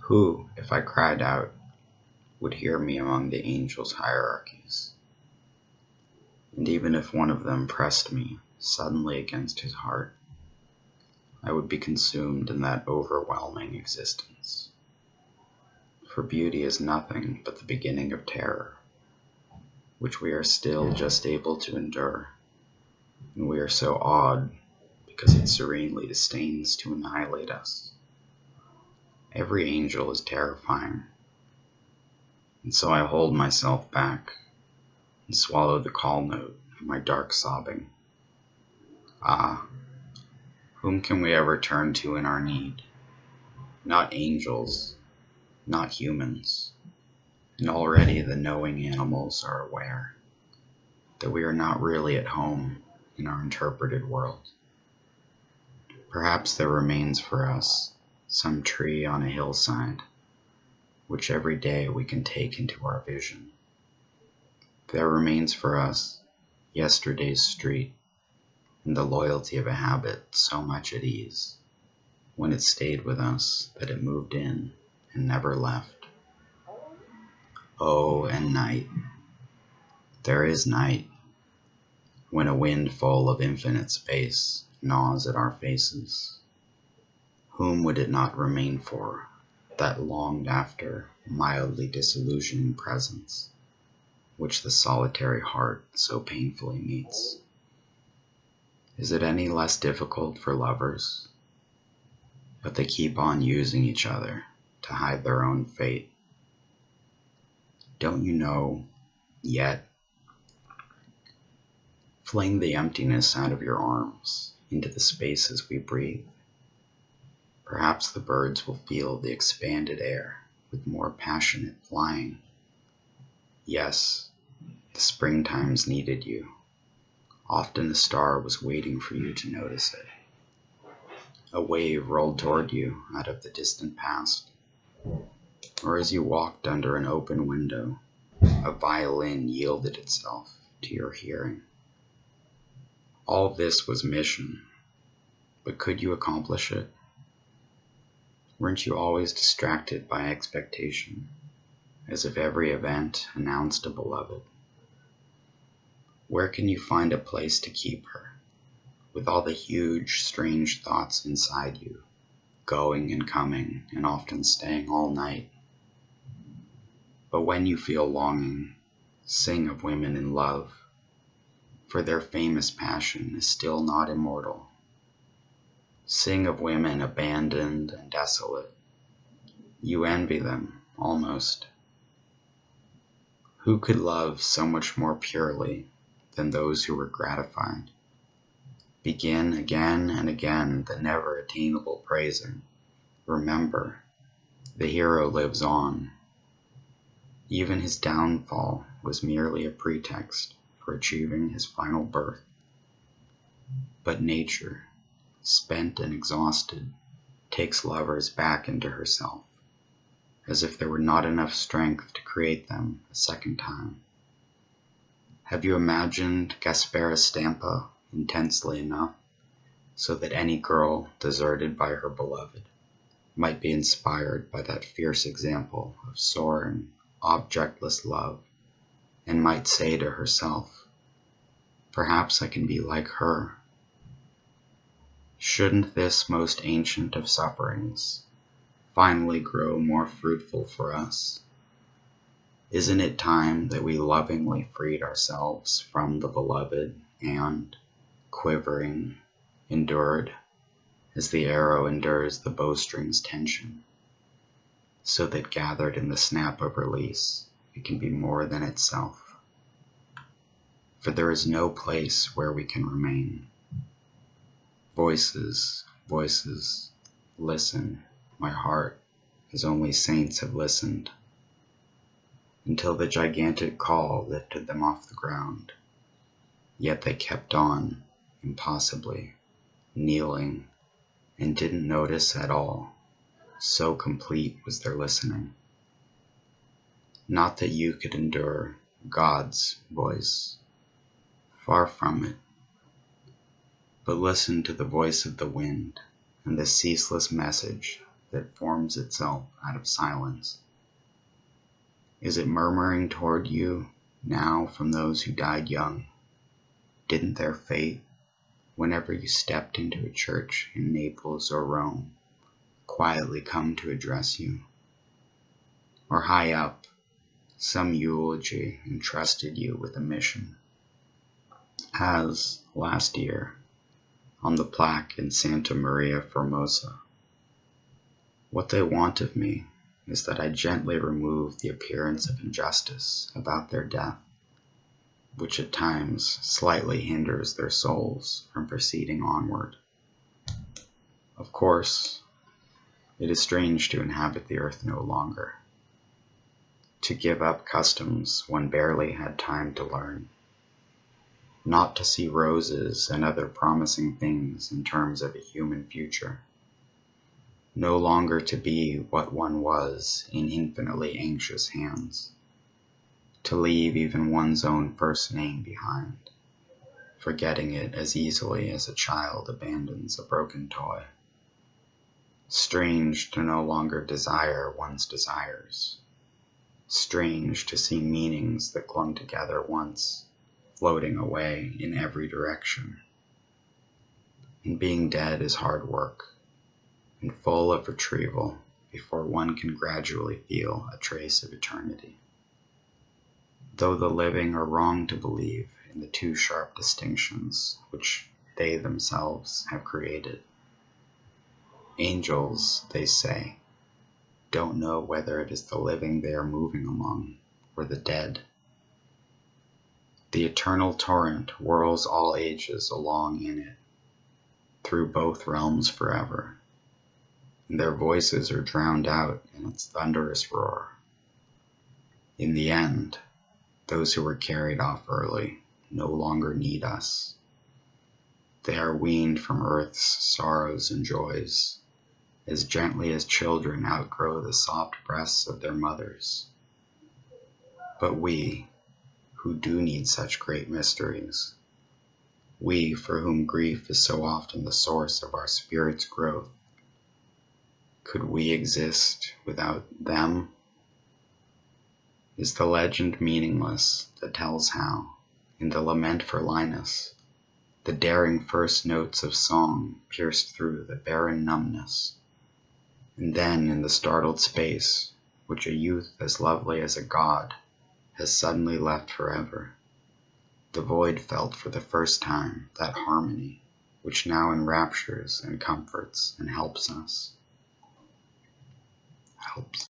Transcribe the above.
Who, if I cried out, would hear me among the angels' hierarchies? And even if one of them pressed me suddenly against his heart, I would be consumed in that overwhelming existence. For beauty is nothing but the beginning of terror, which we are still just able to endure, and we are so awed because it serenely disdains to annihilate us. Every angel is terrifying, and so I hold myself back and swallow the call note of my dark sobbing. Ah, whom can we ever turn to in our need? Not angels, not humans, and already the knowing animals are aware that we are not really at home in our interpreted world. Perhaps there remains for us some tree on a hillside, which every day we can take into our vision. There remains for us yesterday's street and the loyalty of a habit so much at ease, when it stayed with us that it moved in and never left. Oh, and night. There is night, when a wind full of infinite space gnaws at our faces. Whom would it not remain for, that longed after, mildly disillusioning presence, which the solitary heart so painfully meets? Is it any less difficult for lovers? But they keep on using each other to hide their own fate. Don't you know, yet? Fling the emptiness out of your arms into the spaces we breathe. Perhaps the birds will feel the expanded air with more passionate flying. Yes, the springtimes needed you. Often a star was waiting for you to notice it. A wave rolled toward you out of the distant past. Or as you walked under an open window, a violin yielded itself to your hearing. All this was mission, but could you accomplish it? Weren't you always distracted by expectation, as if every event announced a beloved? Where can you find a place to keep her, with all the huge, strange thoughts inside you, going and coming, and often staying all night? But when you feel longing, sing of women in love, for their famous passion is still not immortal. Sing of women abandoned and desolate. You envy them, almost. Who could love so much more purely than those who were gratified? Begin again and again the never attainable praising. Remember, the hero lives on. Even his downfall was merely a pretext for achieving his final birth. But nature, spent and exhausted, takes lovers back into herself, as if there were not enough strength to create them a second time. Have you imagined Gaspera Stampa intensely enough so that any girl deserted by her beloved might be inspired by that fierce example of soaring, objectless love, and might say to herself, "Perhaps I can be like her"? Shouldn't this most ancient of sufferings finally grow more fruitful for us? Isn't it time that we lovingly freed ourselves from the beloved and, quivering, endured, as the arrow endures the bowstring's tension, so that gathered in the snap of release, it can be more than itself? For there is no place where we can remain. Voices, voices, listen, my heart, as only saints have listened, until the gigantic call lifted them off the ground. Yet they kept on, impossibly, kneeling, and didn't notice at all, so complete was their listening. Not that you could endure God's voice, far from it, but listen to the voice of the wind and the ceaseless message that forms itself out of silence? Is it murmuring toward you now from those who died young? Didn't their fate, whenever you stepped into a church in Naples or Rome, quietly come to address you? Or high up, some eulogy entrusted you with a mission, as last year on the plaque in Santa Maria Formosa. What they want of me is that I gently remove the appearance of injustice about their death, which at times slightly hinders their souls from proceeding onward. Of course, it is strange to inhabit the earth no longer, to give up customs one barely had time to learn, not to see roses and other promising things in terms of a human future, no longer to be what one was in infinitely anxious hands, to leave even one's own first name behind, forgetting it as easily as a child abandons a broken toy. Strange to no longer desire one's desires. Strange to see meanings that clung together once, floating away in every direction. And being dead is hard work, and full of retrieval before one can gradually feel a trace of eternity. Though the living are wrong to believe in the two sharp distinctions which they themselves have created. Angels, they say, don't know whether it is the living they are moving among, or the dead. The eternal torrent whirls all ages along in it, through both realms forever, and their voices are drowned out in its thunderous roar. In the end, those who were carried off early no longer need us. They are weaned from earth's sorrows and joys, as gently as children outgrow the soft breasts of their mothers. But we, who do need such great mysteries, we for whom grief is so often the source of our spirit's growth, could we exist without them? Is the legend meaningless that tells how, in the lament for Linus, the daring first notes of song pierced through the barren numbness, and then in the startled space which a youth as lovely as a god has suddenly left forever, the void felt for the first time that harmony which now enraptures and comforts and helps us.